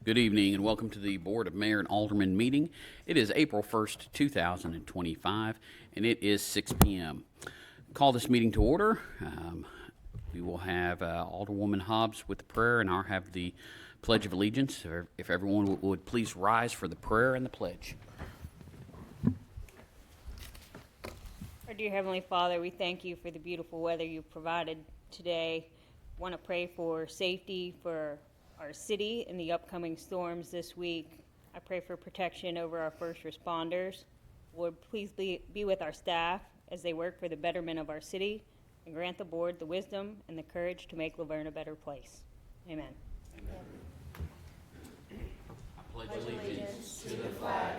Good evening and welcome to the Board of Mayor and Aldermen meeting. It is April 1st, 2025, and it is 6 p.m. Call this meeting to order. We will have Alderwoman Hobbs with the prayer, and I'll have the Pledge of Allegiance. If everyone would please rise for the prayer and the pledge. Our dear Heavenly Father, we thank you for the beautiful weather you've provided today. Want to pray for safety for our city in the upcoming storms this week. I pray for protection over our first responders. Lord, please be with our staff as they work for the betterment of our city, and grant the board the wisdom and the courage to make Laverne a better place. Amen. I pledge allegiance to the flag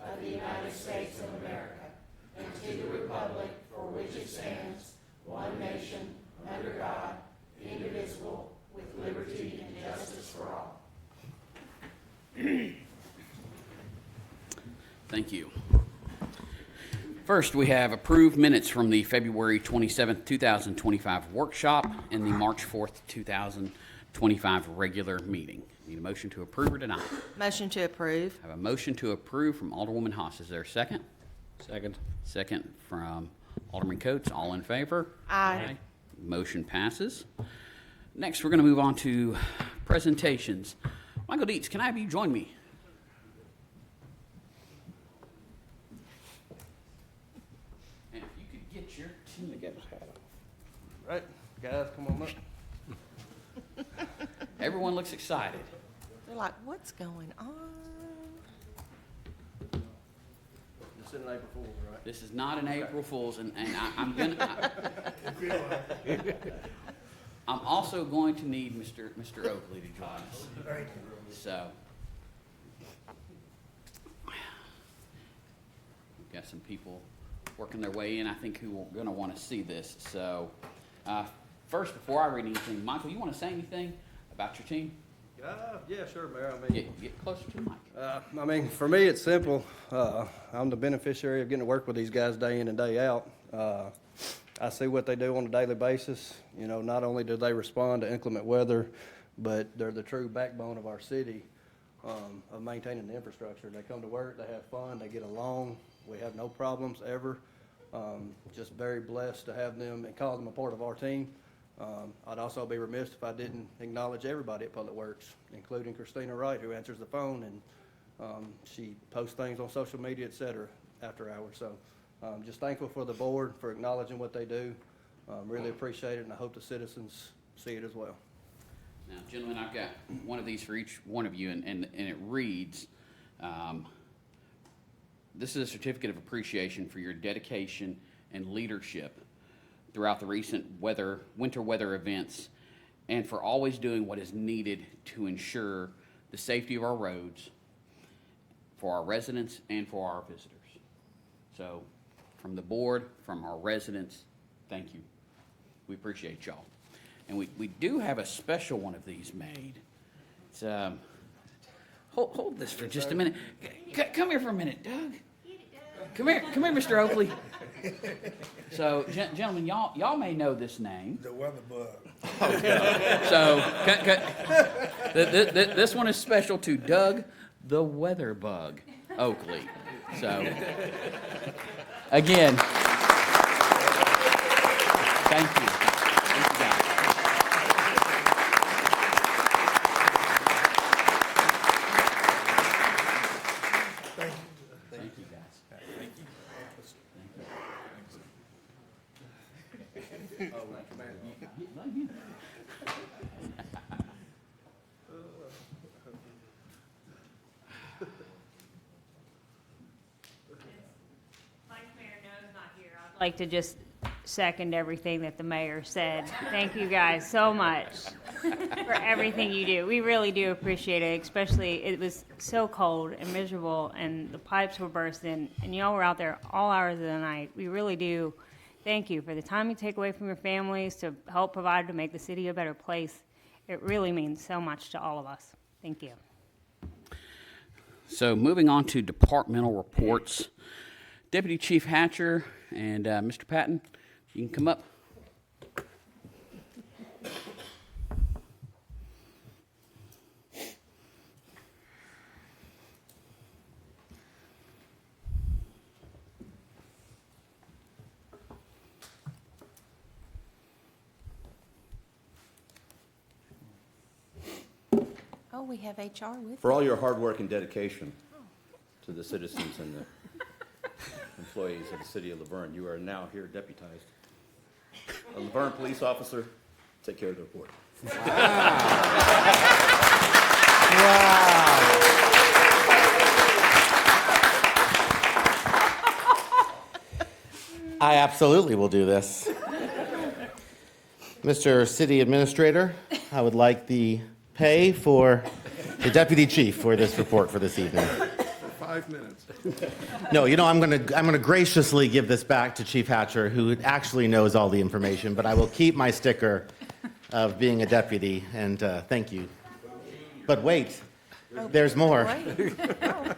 of the United States of America and to the republic for which it stands, one nation, under God, indivisible, with liberty and justice for all. Thank you. First, we have approved minutes from the February 27th, 2025 workshop and the March 4th, 2025 regular meeting. Need a motion to approve or deny? Motion to approve. I have a motion to approve from Alderwoman Haas. Is there a second? Second. Second from Alderman Coates. All in favor? Aye. Motion passes. Next, we're going to move on to presentations. Michael Dietz, can I have you join me? And if you could get your team together. Right, guys, come on up. Everyone looks excited. They're like, what's going on? This isn't April Fool's, right? This is not an April Fool's, and I'm gonna. I'm also going to need Mr. Oakley to join us. So, we've got some people working their way in, I think, who are going to want to see this. So, first, before I read anything, Michael, you want to say anything about your team? Yeah, sure, Mayor. I mean, Get closer to the mic. for me, it's simple. I'm the beneficiary of getting to work with these guys day in and day out. I see what they do on a daily basis. You know, not only do they respond to inclement weather, but they're the true backbone of our city, of maintaining the infrastructure. They come to work, they have fun, they get along. We have no problems ever. Just very blessed to have them and call them a part of our team. I'd also be remiss if I didn't acknowledge everybody at Public Works, including Christina Wright, who answers the phone, and she posts things on social media, et cetera, after hours. So just thankful for the board for acknowledging what they do. Really appreciate it, and I hope the citizens see it as well. Now, gentlemen, I've got one of these for each one of you, and it reads, this is a certificate of appreciation for your dedication and leadership throughout the recent winter weather events, and for always doing what is needed to ensure the safety of our roads for our residents and for our visitors. So, from the board, from our residents, thank you. We appreciate y'all. And we do have a special one of these made. It's, hold this for just a minute. Come here for a minute, Doug. Come here, Mr. Oakley. So, gentlemen, y'all may know this name. The weather bug. So, this one is special to Doug the Weather Bug Oakley. So, again, thank you. Thank you, guys. Thank you, guys. I'd like to just second everything that the mayor said. Thank you guys so much for everything you do. We really do appreciate it, especially it was so cold and miserable and the pipes were bursting and y'all were out there all hours of the night. We really do thank you for the time you take away from your families to help provide to make the city a better place. It really means so much to all of us. Thank you. So moving on to departmental reports. Deputy Chief Hatcher and Mr. Patton, you can come up. Oh, we have HR with for us. all your hard work and dedication to the citizens and the employees of the city of Laverne. You are now here deputized. A Laverne police officer, take care of the report. I absolutely will do this. Mr. City Administrator, I would like the pay for the Deputy Chief for this report for this evening. 5 minutes. No, I'm gonna graciously give this back to Chief Hatcher, who actually knows all the information, but I will keep my sticker of being a deputy, and thank you. But wait, there's more. Wait. Oh,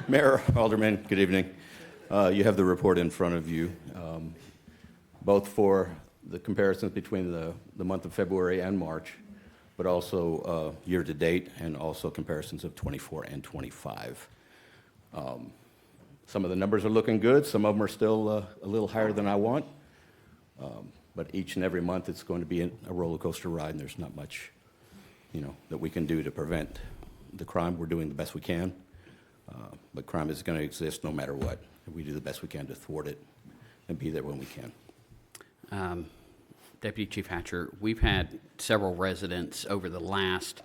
Mayor, Aldermen, good evening. You have the report in front of you, both for the comparisons between the month of February and March, but also year-to-date, and also comparisons of 24 and 25. Some of the numbers are looking good. Some of them are still a little higher than I want. But each and every month, it's going to be a roller coaster ride, and there's not much, that we can do to prevent the crime. We're doing the best we can. But crime is going to exist no matter what. And we do the best we can to thwart it and be there when we can. Deputy Chief Hatcher, we've had several residents over the last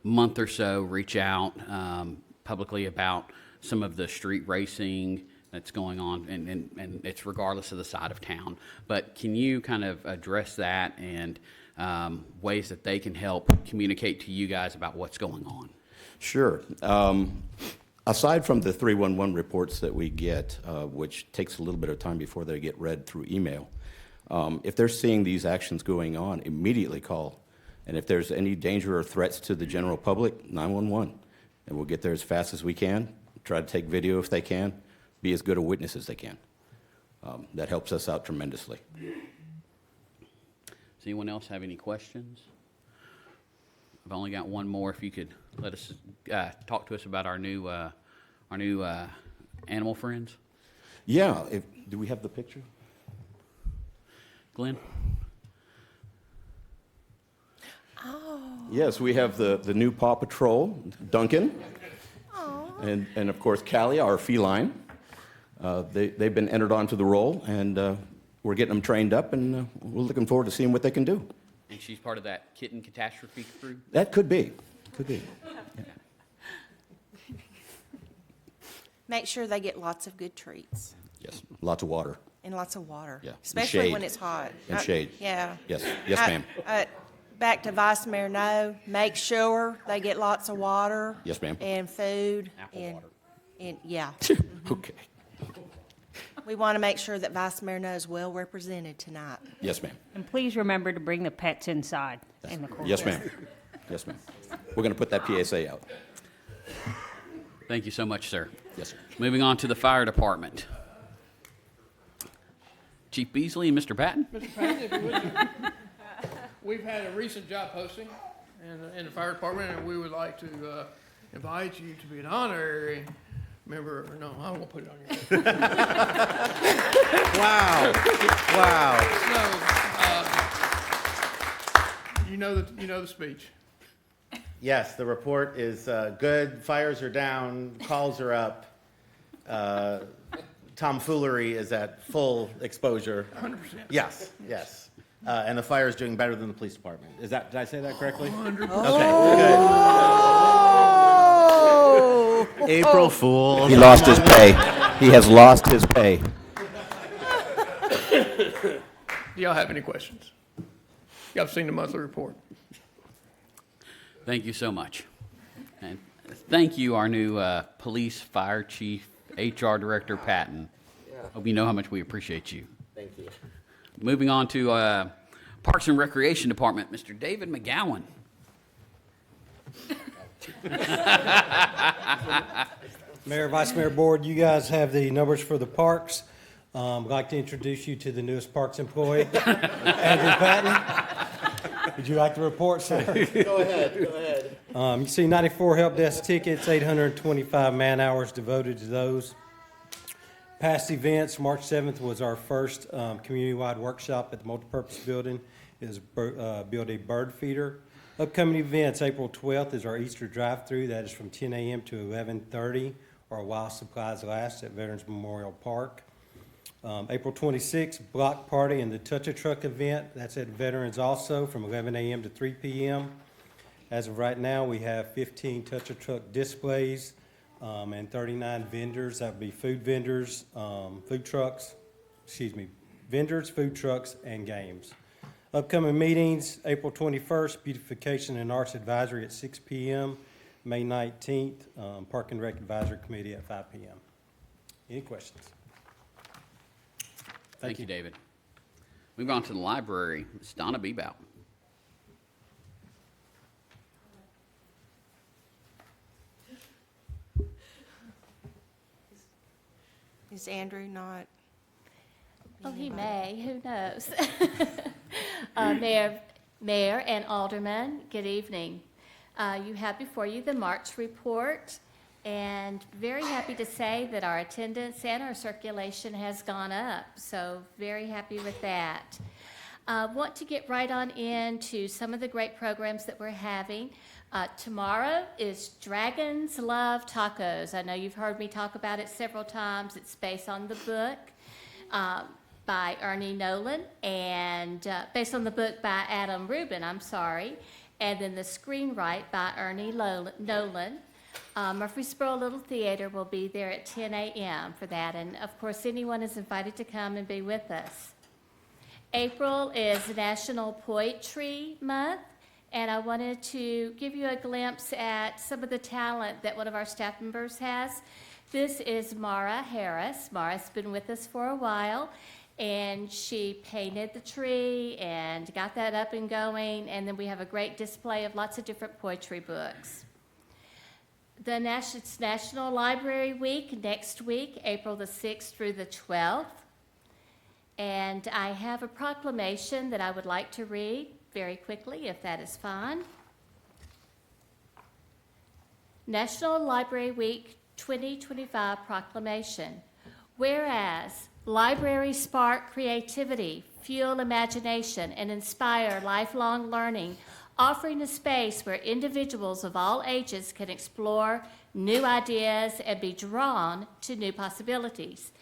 month or so reach out publicly about some of the street racing that's going on, and it's regardless of the side of town. But can you kind of address that and ways that they can help communicate to you guys about what's going on? Sure. Aside from the 311 reports that we get, which takes a little bit of time before they get read through email, if they're seeing these actions going on, immediately call. And if there's any danger or threats to the general public, 911. And we'll get there as fast as we can, try to take video if they can, be as good a witness as they can. That helps us out tremendously. Does anyone else have any questions? I've only got one more. If you could let us talk to us about our new animal friends. Yeah, do we have the picture? Glenn? oh, Yes, we have the new Paw Patrol, Duncan, and of course Callie, our feline. They've been entered onto the role, and we're getting them trained up, and we're looking forward to seeing what they can do. And she's part of that kitten catastrophe crew? That could be. Could be. make sure they get lots of good treats Yes. Lots of water. and lots of water. Yeah, and Especially shade. when it's hot. And shade. Yeah. Yes. Yes, ma'am. Back to Vice Mayor No, make sure they get lots of water. Yes, ma'am. And food. Apple and- water. And, yeah. Okay. We want to make sure that Vice Mayor No is well represented tonight. Yes, ma'am. And please remember to bring the pets inside in the courtroom. Yes, ma'am. Yes, ma'am. We're going to put that PSA out. Thank you so much, sir. Yes, sir. Moving on to the fire department. Chief Beasley and Mr. Patton? Mr. Patton, if you would. We've had a recent job posting in the fire department, and we would like to invite you to be an honorary member. No, I won't put it on your head. Wow. So, you know the speech. Yes, the report is good. Fires are down, calls are up. Tomfoolery is at full exposure. 100%. Yes. And the fire is doing better than the police department. Did I say that correctly? 100%. Okay, good. April Fool. He lost his pay. He has lost his pay. Do y'all have any questions? Y'all have seen the monthly report. Thank you so much. And thank you, our new police, fire chief, HR director, Patton. Hope you know how much we appreciate you. Thank you. Moving on to Parks and Recreation Department, Mr. David McGowan. Mayor, Vice Mayor, Board, you guys have the numbers for the parks. I'd like to introduce you to the newest parks employee, Andrew Patton. Would you like to report, sir? Go ahead. You see 94 help desk tickets, 825 man-hours devoted to those. Past events, March 7th was our first community-wide workshop at the multipurpose building, is build a bird feeder. Upcoming events, April 12th is our Easter drive-through. That is from 10 a.m. to 11:30, or while supplies last at Veterans Memorial Park. April 26th, block party and the Touch-a-Truck event. That's at Veterans also from 11 a.m. to 3 p.m. As of right now, we have 15 Touch-a-Truck displays and 39 vendors. That would be food vendors, vendors, food trucks, and games. Upcoming meetings, April 21st, Beautification and Arts Advisory at 6 p.m. May 19th, Park and Rec Advisory Committee at 5 p.m. Any questions? Thank you, David. Move on to the library. Ms. Donna Bebout. Is Andrew not? Oh, he may, who knows? Mayor and Aldermen, good evening. You have before you the March report, and very happy to say that our attendance and our circulation has gone up, so very happy with that. Want to get right on into some of the great programs that we're having. Tomorrow is Dragons Love Tacos. I know you've heard me talk about it several times. It's based on the book by Ernie Nolan, and based on the book by Adam Rubin, and then the screenwrite by Ernie Nolan. Murfreesboro Little Theater will be there at 10 a.m. for that, and of course anyone is invited to come and be with us. April is National Poetry Month, and I wanted to give you a glimpse at some of the talent that one of our staff members has. This is Mara Harris. Mara's been with us for a while, and she painted the tree and got that up and going, and then we have a great display of lots of different poetry books. It's National Library Week next week, April the 6th through the 12th. And I have a proclamation that I would like to read very quickly, if that is fine. National Library Week 2025 proclamation. Whereas libraries spark creativity, fuel imagination, and inspire lifelong learning, offering a space where individuals of all ages can explore new ideas and be drawn to new possibilities.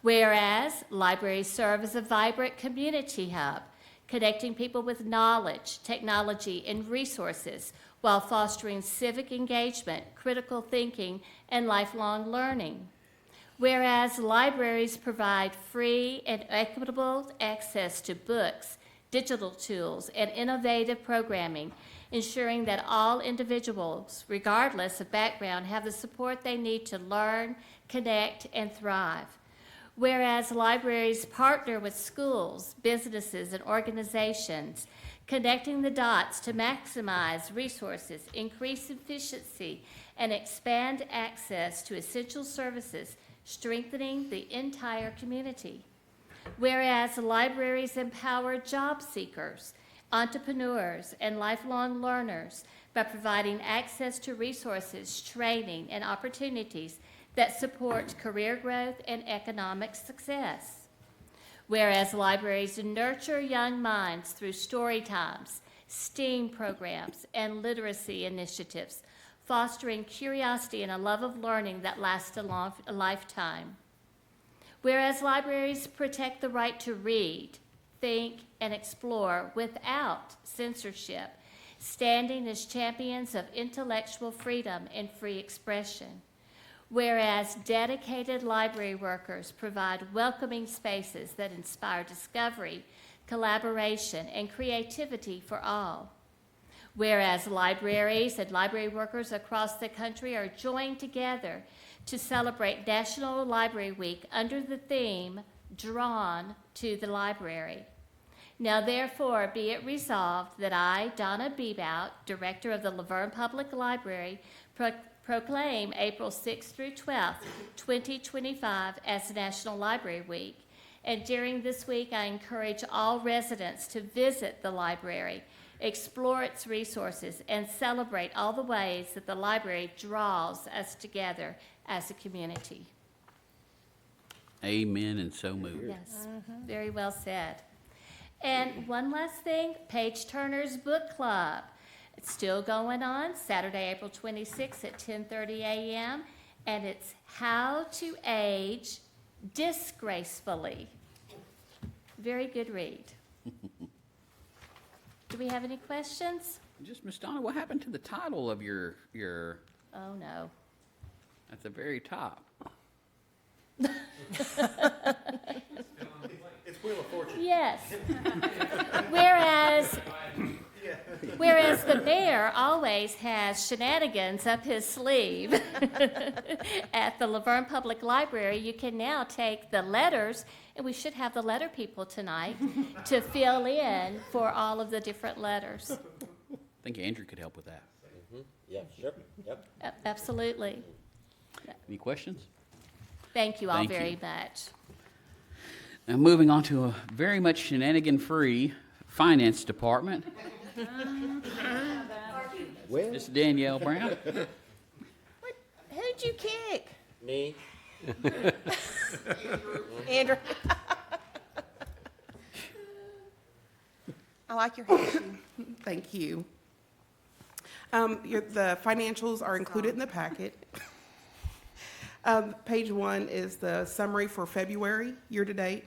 Whereas libraries serve as a vibrant community hub, connecting people with knowledge, technology, and resources while fostering civic engagement, critical thinking, and lifelong learning. Whereas libraries provide free and equitable access to books, digital tools, and innovative programming, ensuring that all individuals, regardless of background, have the support they need to learn, connect, and thrive. Whereas libraries partner with schools, businesses, and organizations, connecting the dots to maximize resources, increase efficiency, and expand access to essential services, strengthening the entire community. Whereas libraries empower job seekers, entrepreneurs, and lifelong learners by providing access to resources, training, and opportunities that support career growth and economic success. Whereas libraries nurture young minds through story times, STEAM programs, and literacy initiatives, fostering curiosity and a love of learning that lasts a lifetime. Whereas libraries protect the right to read, think, and explore without censorship, standing as champions of intellectual freedom and free expression. Whereas dedicated library workers provide welcoming spaces that inspire discovery, collaboration, and creativity for all. Whereas libraries and library workers across the country are joined together to celebrate National Library Week under the theme, Drawn to the Library. Now therefore be it resolved that I, Donna Bebout, Director of the Laverne Public Library, proclaim April 6th through 12th, 2025 as National Library Week. And during this week, I encourage all residents to visit the library, explore its resources, and celebrate all the ways that the library draws us together as a community. Amen, and so moved. Yes, very well said. And one last thing, Page Turner's Book Club. It's still going on, Saturday, April 26th at 10:30 a.m., and it's How to Age Disgracefully. Very good read. Do we have any questions? Just, Miss Donna, what happened to the title of your, Oh, no. at the very top? It's Wheel of Fortune. Yes. Whereas the mayor always has shenanigans up his sleeve at the Laverne Public Library, you can now take the letters, and we should have the letter people tonight to fill in for all of the different letters. I think Andrew could help with that. Yeah, sure, yep. Absolutely. Any questions? Thank you all Thank very you. much. Now, moving on to a very much shenanigan-free finance department. Miss Danielle Brown. Who'd you kick? Me? Andrew? I like your hair. Thank you. The financials are included in the packet. Page 1 is the summary for February, year-to-date.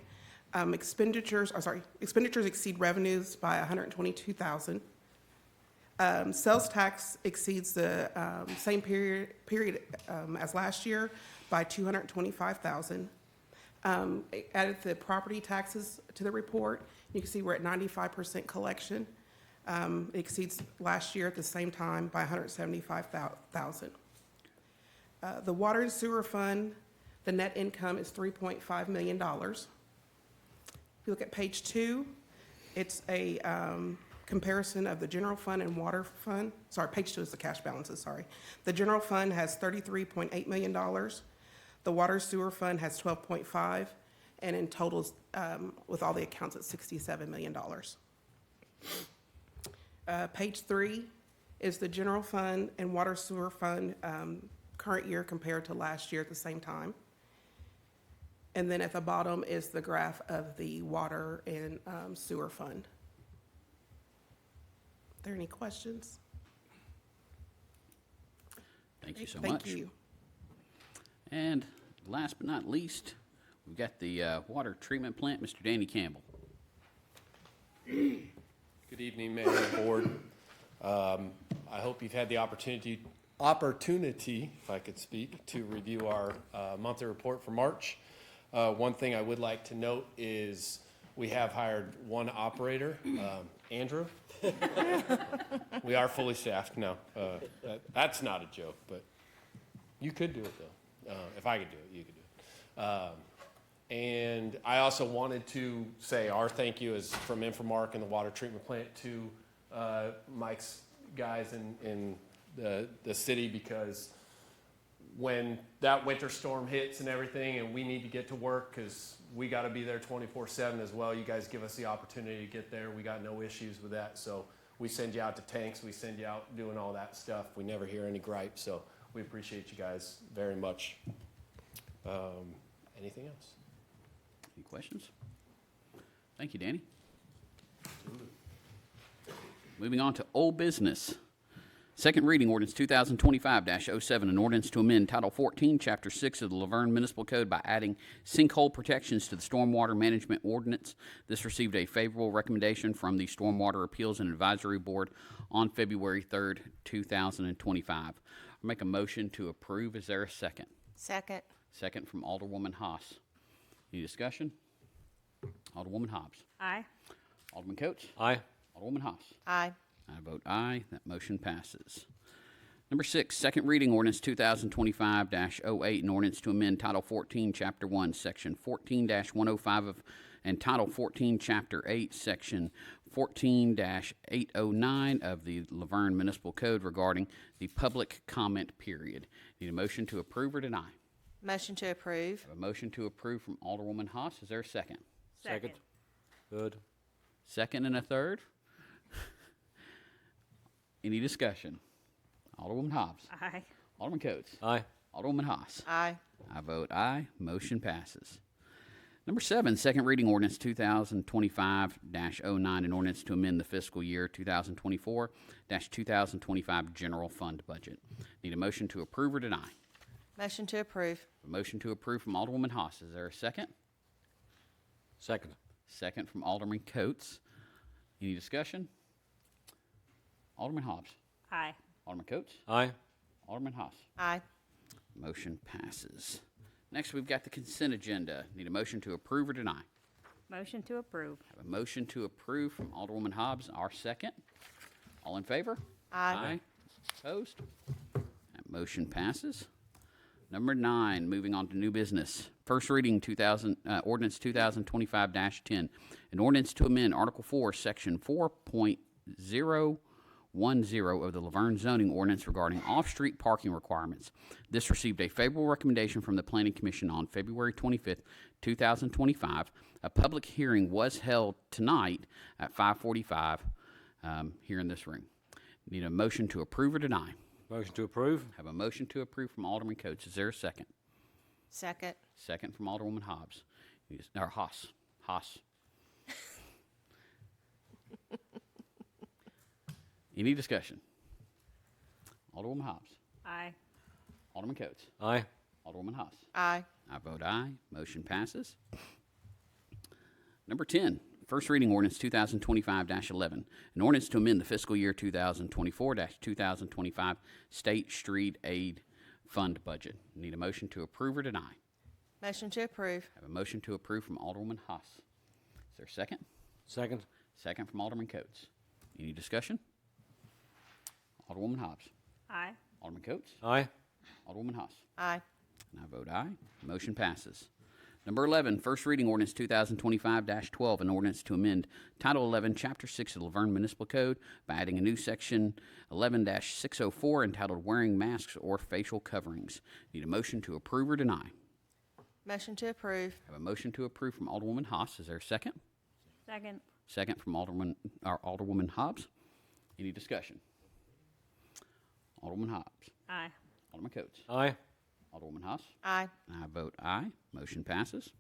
Expenditures exceed revenues by $122,000. Sales tax exceeds the same period as last year by $225,000. Added the property taxes to the report. You can see we're at 95% collection. It exceeds last year at the same time by $175,000. The water and sewer fund, the net income is $3.5 million. If you look at page 2, it's a comparison of the general fund and water fund. Sorry, page 2 is the cash balances, sorry. The general fund has $33.8 million. The water sewer fund has 12.5, and in total, with all the accounts, it's $67 million. Page 3 is the general fund and water sewer fund current year compared to last year at the same time. And then at the bottom is the graph of the water and sewer fund. Are there any questions? Thank you so Thank much. you. And last but not least, we've got the water treatment plant, Mr. Danny Campbell. Good evening, Mayor and Board. I hope you've had the opportunity, if I could speak, to review our monthly report for March. One thing I would like to note is we have hired one operator, Andrew. We are fully staffed now. That's not a joke, but you could do it, though. If I could do it, you could do it. And I also wanted to say our thank you is from Infomark and the water treatment plant to Mike's guys in the city, because when that winter storm hits and everything and we need to get to work because we got to be there 24/7 as well, you guys give us the opportunity to get there. We got no issues with that. So we send you out to tanks. We send you out doing all that stuff. We never hear any gripes. So we appreciate you guys very much. Anything else? Any questions? Thank you, Danny. Moving on to old business. Second reading, ordinance 2025-07, an ordinance to amend Title 14, Chapter 6 of the Laverne Municipal Code by adding sinkhole protections to the Stormwater Management Ordinance. This received a favorable recommendation from the Stormwater Appeals and Advisory Board on February 3rd, 2025. I'll make a motion to approve. Is there a second? Second. Second from Alderwoman Haas. Any discussion? Alderwoman Hobbs. Aye. Alderman Coates. Aye. Alderwoman Haas. Aye. I vote aye. That motion passes. Number 6, second reading ordinance 2025-08, an ordinance to amend Title 14, Chapter 1, Section 14-105 of, and Title 14, Chapter 8, Section 14-809 of the Laverne Municipal Code regarding the public comment period. Need a motion to approve or deny? Motion to approve. A motion to approve from Alderwoman Haas. Is there a second? Second. Good. Second and a third? Any discussion? Alderwoman Hobbs. Aye. Alderman Coates. Aye. Alderwoman Haas. Aye. I vote aye. Motion passes. Number 7, second reading ordinance 2025-09, an ordinance to amend the fiscal year 2024-2025 general fund budget. Need a motion to approve or deny? Motion to approve. A motion to approve from Alderwoman Haas. Is there a second? Second. Second from Alderman Coates. Any discussion? Alderman Hobbs. Aye. Alderman Coates. Aye. Alderman Haas. Aye. Motion passes. Next, we've got the consent agenda. Need a motion to approve or deny? Motion to approve. Have a motion to approve from Alderwoman Hobbs, our second. All in favor? Aye. Opposed? That motion passes. Number 9, moving on to new business. First reading ordinance 2025-10. An ordinance to amend Article 4, Section 4.010 of the Laverne zoning ordinance regarding off-street parking requirements. This received a favorable recommendation from the Planning Commission on February 25th, 2025. A public hearing was held tonight at 5:45 here in this room. Need a motion to approve or deny? Motion to approve. Have a motion to approve from Alderman Coates. Is there a second? Second. Second from Alderwoman Hobbs. Or Haas. Haas. Any discussion? Alderwoman Hobbs. Aye. Alderman Coates. Aye. Alderwoman Haas. Aye. I vote aye. Motion passes. Number 10, first reading ordinance 2025-11. An ordinance to amend the fiscal year 2024-2025 State Street Aid Fund budget. Need a motion to approve or deny? Motion to approve. Have a motion to approve from Alderwoman Haas. Is there a second? Second. Second from Alderman Coates. Any discussion? Alderwoman Hobbs. Aye. Alderman Coates. Aye. Alderwoman Haas. Aye. And I vote aye. Motion passes. Number 11, first reading ordinance 2025-12, an ordinance to amend Title 11, Chapter 6 of the Laverne Municipal Code by adding a new section 11-604 entitled Wearing Masks or Facial Coverings. Need a motion to approve or deny? Motion to approve. Have a motion to approve from Alderwoman Haas. Is there a second? Second. Second from Alderwoman Hobbs. Any discussion? Alderwoman Hobbs. Aye. Alderman Coates. Aye. Alderwoman Haas. Aye. And I vote aye. Motion passes.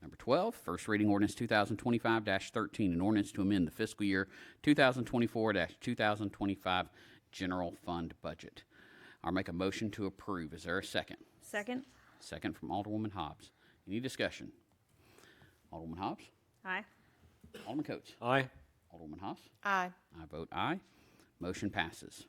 Number 12, first reading ordinance 2025-13, an ordinance to amend the fiscal year 2024-2025 general fund budget. I'll make a motion to approve. Is there a second? Second. Second from Alderwoman Hobbs. Any discussion? Alderwoman Hobbs? Aye. Alderman Coates? Aye. Alderwoman Haas? Aye. I vote aye. Motion passes.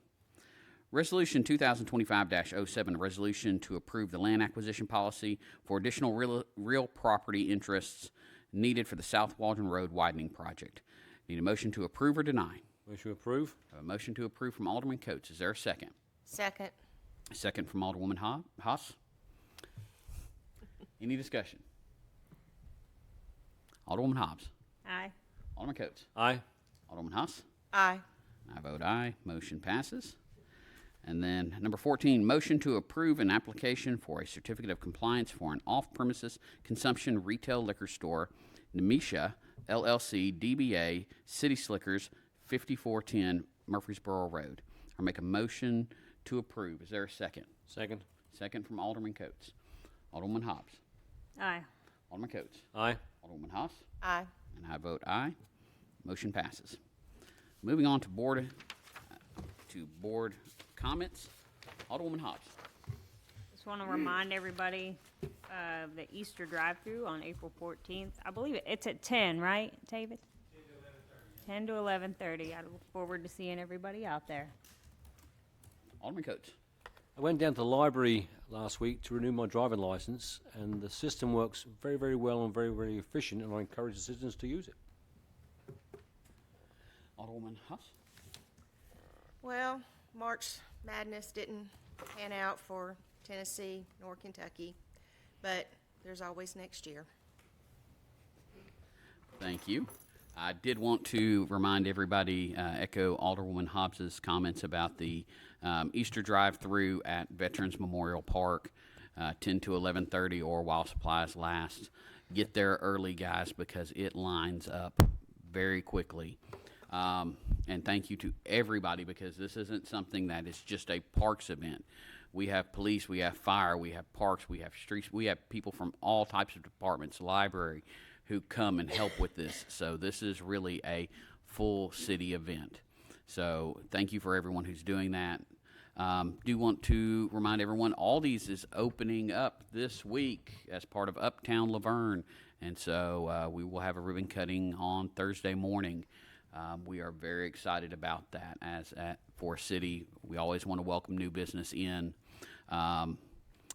Resolution 2025-07, a resolution to approve the land acquisition policy for additional real property interests needed for the South Waldron Road widening project. Need a motion to approve or deny? Motion to approve. A motion to approve from Alderman Coates. Is there a second? Second. Second from Alderwoman Haas. Any discussion? Alderwoman Hobbs. Aye. Alderman Coates. Aye. Alderman Haas. Aye. I vote aye. Motion passes. And then number 14, motion to approve an application for a certificate of compliance for an off-premises consumption retail liquor store, Nemesha LLC, DBA City Slickers, 5410 Murfreesboro Road. I make a motion to approve. Is there a second? Second. Second from Alderman Coates. Alderman Hobbs. Aye. Alderman Coates. Aye. Alderwoman Haas. Aye. And I vote aye. Motion passes. Moving on to board comments. Alderwoman Hobbs. Just want to remind everybody of the Easter drive-through on April 14th. I believe it's at 10, right, David? 10 to 11:30. I look forward to seeing everybody out there. Alderman Coates. I went down to the library last week to renew my driving license, and the system works very, very well and very, very efficient, and I encourage the citizens to use it. Alderwoman Haas. Well, March Madness didn't pan out for Tennessee nor Kentucky, but there's always next year. Thank you. I did want to remind everybody, echo Alderwoman Hobbs's comments about the Easter drive-through at Veterans Memorial Park, 10 to 11:30 or while supplies last. Get there early, guys, because it lines up very quickly. And thank you to everybody, because this isn't something that is just a parks event. We have police, we have fire, we have parks, we have streets, we have people from all types of departments, library, who come and help with this. So this is really a full city event. So thank you for everyone who's doing that. Do want to remind everyone, Aldi's is opening up this week as part of Uptown Laverne. And so we will have a ribbon cutting on Thursday morning. We are very excited about that. For a city, we always want to welcome new business in. And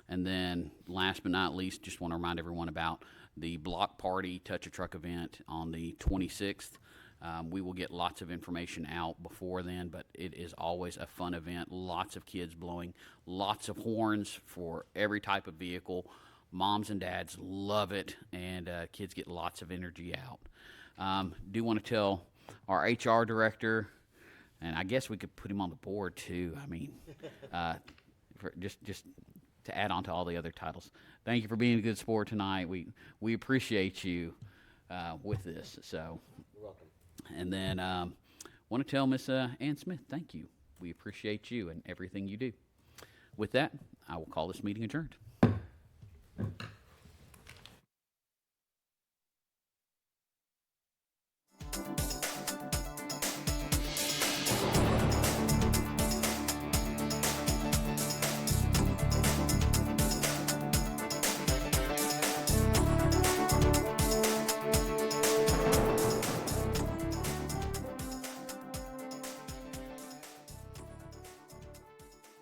then last but not least, just want to remind everyone about the block party touch a truck event on the 26th. We will get lots of information out before then, but it is always a fun event. Lots of kids blowing lots of horns for every type of vehicle. Moms and dads love it, and kids get lots of energy out. Do want to tell our HR director, and I guess we could put him on the board too. I mean, for just to add on to all the other titles. Thank you for being a good sport tonight. We appreciate you with this. So. You're welcome. And then want to tell Miss Ann Smith, thank you. We appreciate you and everything you do. With that, I will call this meeting adjourned.